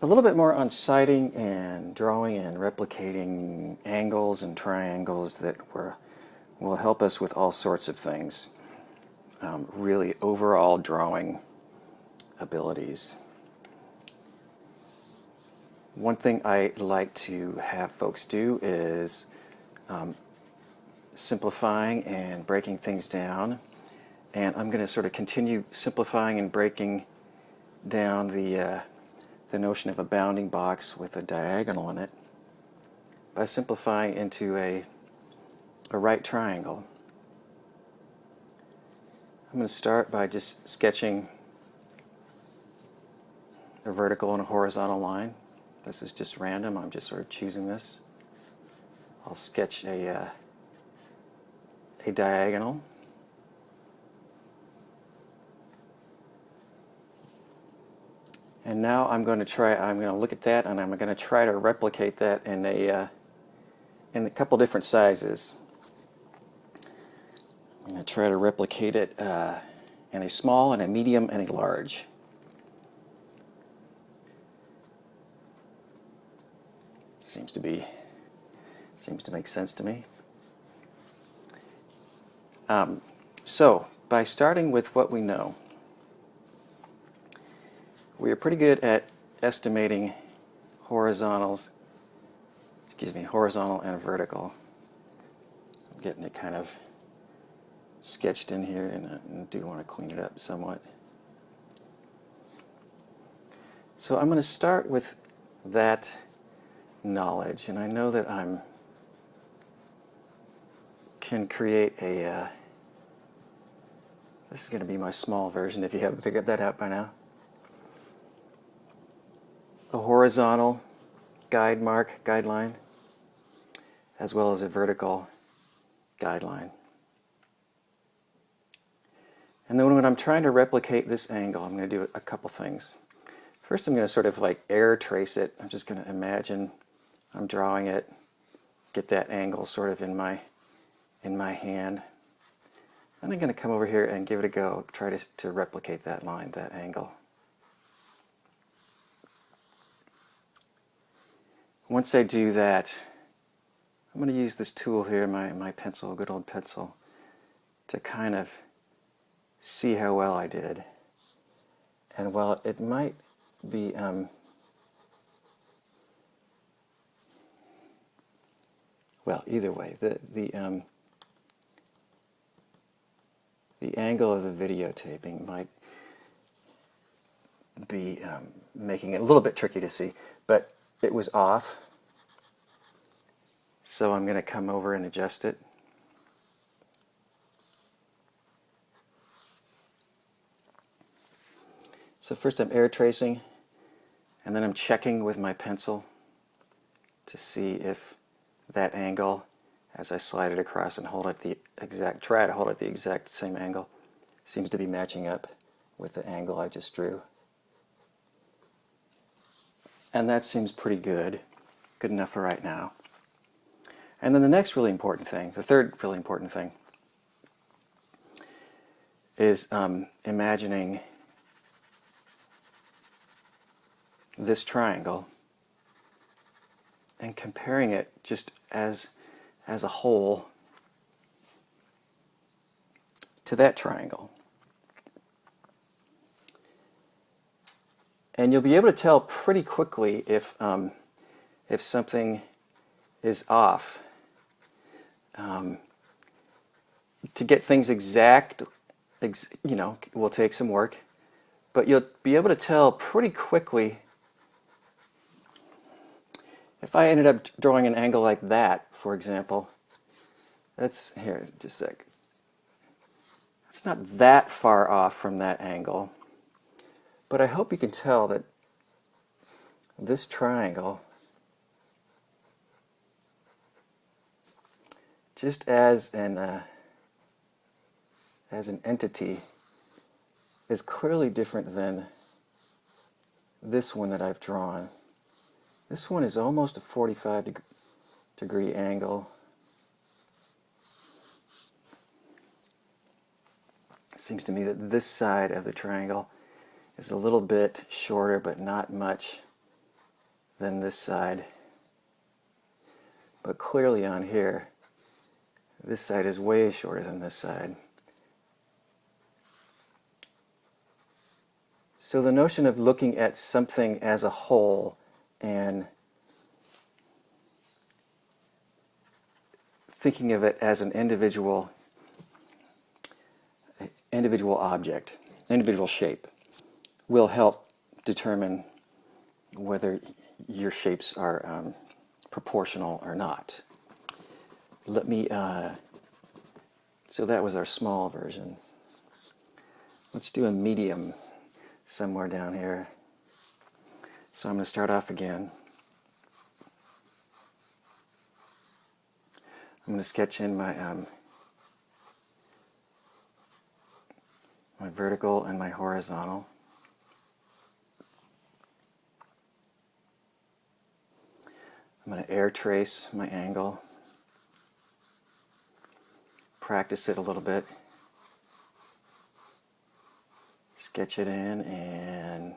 a little bit more on sighting and drawing and replicating angles and triangles that will help us with all sorts of things. Really overall drawing abilities. One thing I like to have folks do is simplifying and breaking things down. And I'm going to sort of continue simplifying and breaking down the notion of a bounding box with a diagonal in it by simplifying into a right triangle. I'm going to start by just sketching a vertical and a horizontal line. This is just random. I'm just sort of choosing this. I'll sketch a diagonal. And now I'm going to look at that and I'm going to try to replicate that in a couple different sizes. I'm going to try to replicate it in a small, and a medium, and a large. Seems to make sense to me. So, by starting with what we know, we are pretty good at estimating horizontal and vertical. I'm getting it kind of sketched in here, and I do want to clean it up somewhat. So I'm going to start with that knowledge, and I know that I can create this is going to be my small version if you haven't figured that out by now. A horizontal guideline, as well as a vertical guideline. And then when I'm trying to replicate this angle, I'm going to do a couple things. First, I'm going to sort of like air trace it. I'm just going to imagine I'm drawing it, get that angle sort of in my hand. Then I'm going to come over here and give it a go, try to replicate that line, that angle. Once I do that, I'm going to use this tool here, my pencil, good old pencil, to kind of see how well I did. And while it might be well, either way, the angle of the videotaping might be making it a little bit tricky to see, but it was off, so I'm going to come over and adjust it. So first I'm air tracing, and then I'm checking with my pencil to see if that angle, as I slide it across and try to hold it the exact same angle, seems to be matching up with the angle I just drew. And that seems pretty good enough for right now. And then the next really important thing, the third really important thing, is imagining this triangle and comparing it just as a whole to that triangle. And you'll be able to tell pretty quickly if something is off. To get things exact, will take some work, but you'll be able to tell pretty quickly. If I ended up drawing an angle like that, for example, that's here, just a sec. It's not that far off from that angle, but I hope you can tell that this triangle, just as an entity, is clearly different than this one that I've drawn. This one is almost a 45-degree angle. It seems to me that this side of the triangle is a little bit shorter, but not much. than this side. But clearly on here, this side is way shorter than this side. So the notion of looking at something as a whole and thinking of it as an individual object, individual shape, will help determine whether your shapes are proportional or not. Let me, so that was our small version. Let's do a medium somewhere down here. So I'm going to start off again. I'm going to sketch in my my vertical and my horizontal. I'm going to air trace my angle, practice it a little bit, sketch it in, and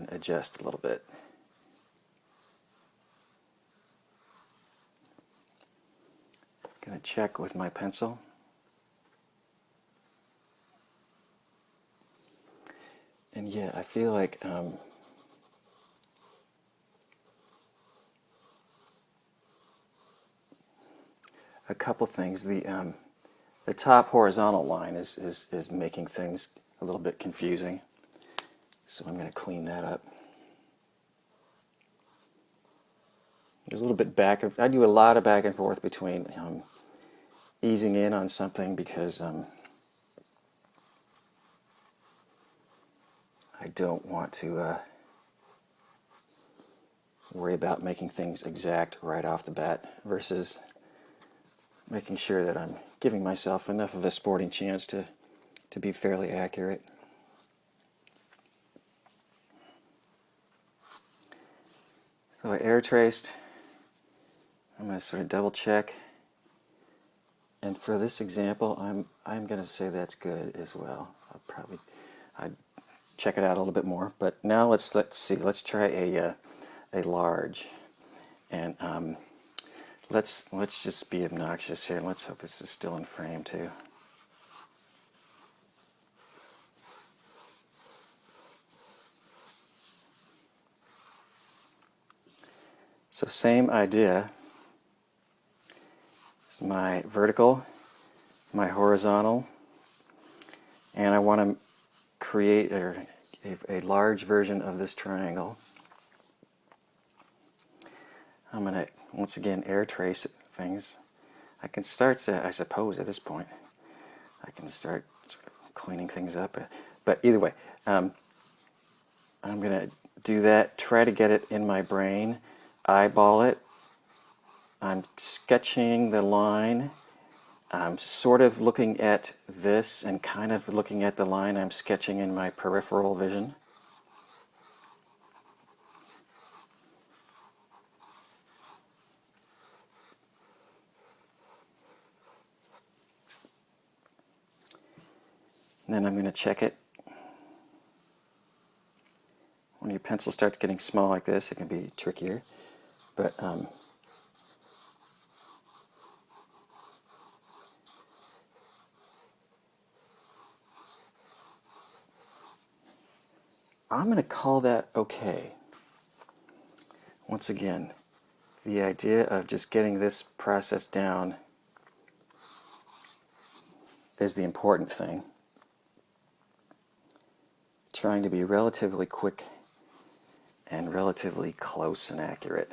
adjust a little bit. I'm going to check with my pencil. And yeah, I feel like a couple things. The top horizontal line is making things a little bit confusing. So I'm going to clean that up. There's a little bit I do a lot of back and forth between easing in on something because I don't want to worry about making things exact right off the bat versus making sure that I'm giving myself enough of a sporting chance to be fairly accurate. So I air traced. I'm going to sort of double check. And for this example, I'm going to say that's good as well. I'd check it out a little bit more. But now let's see. Let's try a large, and let's just be obnoxious here. Let's hope this is still in frame too. So same idea. My vertical, my horizontal, and I want to create a large version of this triangle. I'm going to once again air trace things. I can start, I suppose at this point, I can start cleaning things up. But either way, I'm going to do that, try to get it in my brain, eyeball it. I'm sketching the line. I'm sort of looking at this and kind of looking at the line I'm sketching in my peripheral vision. And then I'm going to check it. When your pencil starts getting small like this, it can be trickier. But I'm going to call that okay. Once again, the idea of just getting this process down is the important thing. Trying to be relatively quick and relatively close and accurate.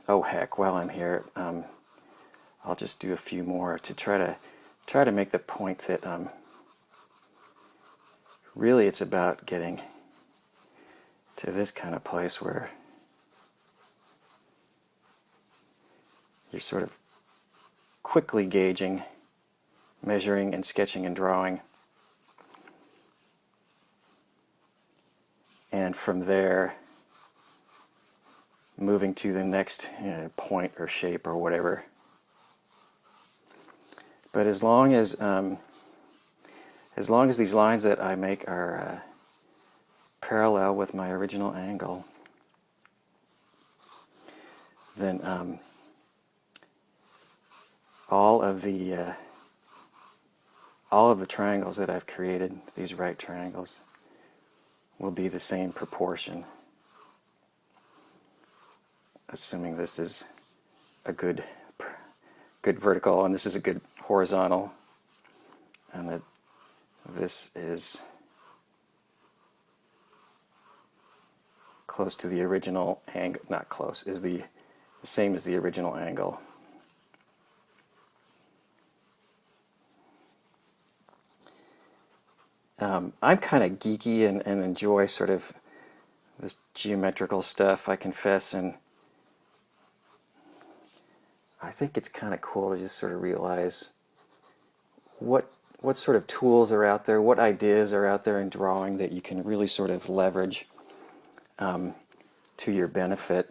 Oh heck, while I'm here, I'll just do a few more to try to make the point that really it's about getting to this kind of place where you're sort of quickly gauging, measuring and sketching and drawing. And from there, moving to the next point or shape or whatever. But as long as as long as these lines that I make are parallel with my original angle, then all of the triangles that I've created, these right triangles, will be the same proportion, assuming this is a good vertical and this is a good horizontal, and that this is close to the original angle, not close, is the same as the original angle. I'm kind of geeky and enjoy sort of this geometrical stuff, I confess, and I think it's kind of cool to just sort of realize what sort of tools are out there, what ideas are out there in drawing that you can really sort of leverage to your benefit.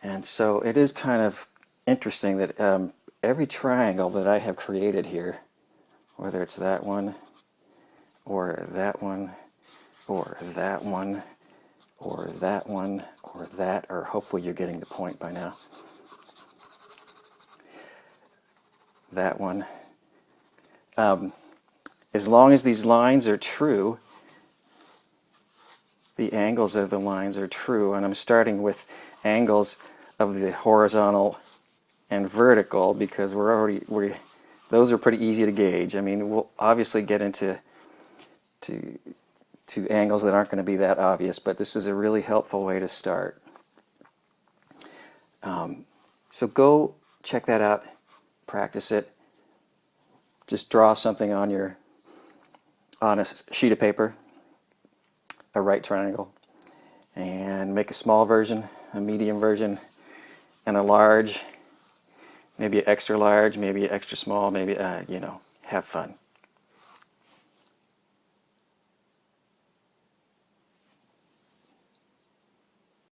And so it is kind of interesting that every triangle that I have created here, whether it's that one, or that one, or that one, or that one, or that, or hopefully you're getting the point by now. That one. As long as these lines are true, the angles of the lines are true, and I'm starting with angles of the horizontal and vertical because those are pretty easy to gauge. I mean, we'll obviously get into angles that aren't going to be that obvious, but this is a really helpful way to start. So go check that out, practice it. Just draw something on a sheet of paper, a right triangle, and make a small version, a medium version, and a large, maybe an extra large, maybe an extra small, maybe, have fun.